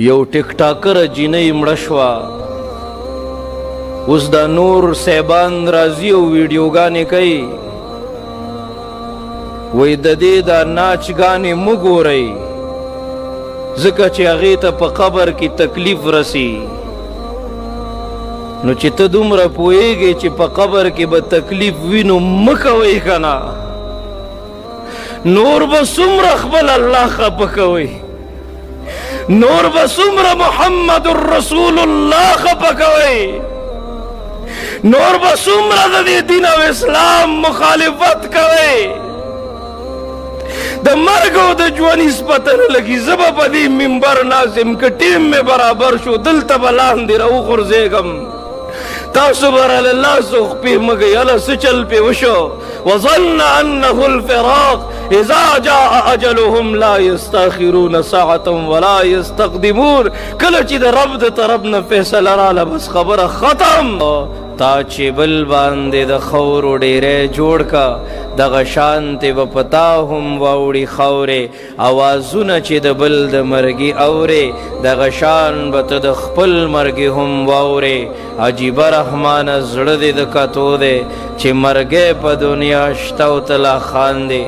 یو ټیک ټاکر جینۍ مړه شوه. اوس دا نور صاحبان راځي او ویډیوګانې کوي، وایي د دې دا ناچګانې مه ګورئ ځکه چې هغې ته په قبر کې تکلیف رسي. نو چې ته دومره پوهېږې چې په قبر کې به تکلیف وي نو مه کوئ که نه، نور به څومره خپل الله خفه کوئ، نور به څومره محمد رسول الله خفه کوئ، نور به څومره د دې دین او اسلام مخالفت کوئ. د مرګ او د ژوند پته نه لګي. زه به په دې منبر ناظم که ټیم مې برابر شو دلته به لاندې راوغورځېږم، تاسو به راله لاس او خپې مه کوئ. هله څه چل پې وشو؟ وظن انه الفراق اذا جاء اجلهم لا يستاخرون ساعة ولا يستقدمون. کله چې د رب د طرف نه فیصله راله بس خبره ختم. تا چې بل باندې د خورو ډیری جوړ کا دغه شانتې به په تا هم واوړي خاورې، اوازونه چې د بل د مرګي اورې دغه شان به ته د خپل مرګي هم واورې. عجیبه رحمانه زړه دې د کتو دی چې مرګی په دنیا شته او ته لا خاندې،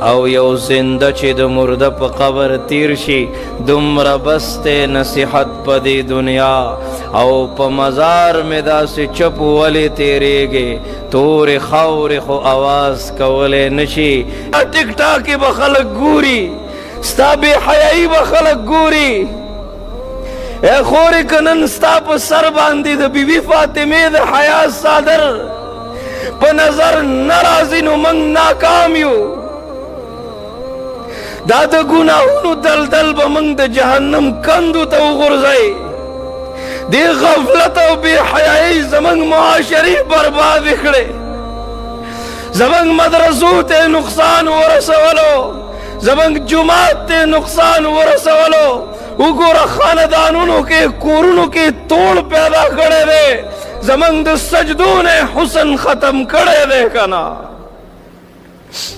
او یو زنده چې د مرده په قبر تیر شي دومره بس دی نصیحت په دې دنیا. او په مزار مې داسې چپ ولې تیریږي، تورې خاورې خو آواز کولی نشي. ټیک ټاک به خلک ګوري، ستا بې حیایي به خلک ګوري. ای خورې که نن ستا په سر باندې د بیبي فاطمې د حیا څادر په نظر نه راځي نو موږ ناکام یو. دا د ګناهونو دلدل به موږ د جهنم کندو ته وغورځئ. دې غفلت او بې حیایي زموږ معاشرې بربادې کړې، زموږ مدرسو ته نقصان ورسولو، زموږ جومات ته نقصان ورسولو. وګوره خاندانونو کې کورونو کې توړ پیدا کړی دی، زموږ د سجدو نه حسن ختم کړی دی که نه.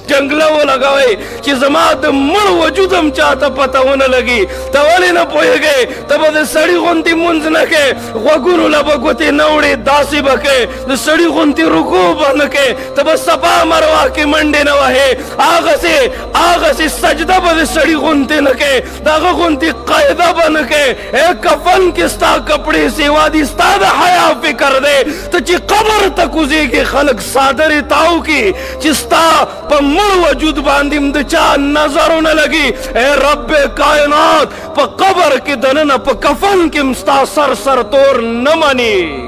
جنګله ولګوئ چې زما د مړ وجود هم چاته پته ونه لګي. ته ولې نه پوهېږې؟ ته به د سړي غوندې مونځ نه کوې، غوږونو له به ګوتې نه وړې، داسې به کوې، د سړي غوندې رکوع به نه کوې، ته به صفا مروه کې منډې نه وهې، هغسې سجده به د سړي غوندې نه کوې، د هغه غوندې قاعده به نه کوې. ای کفن کې ستا کپړې سیوا دي، ستا د حیا فکر دی. ته چې قبر ته کوزېږې خلک څادرې تاو کي چې ستا په مړ وجود باندې د چا نظرونه لګي. اے رب کائنات په قبر کې دننه په کفن کې ستا سر تور نه مني.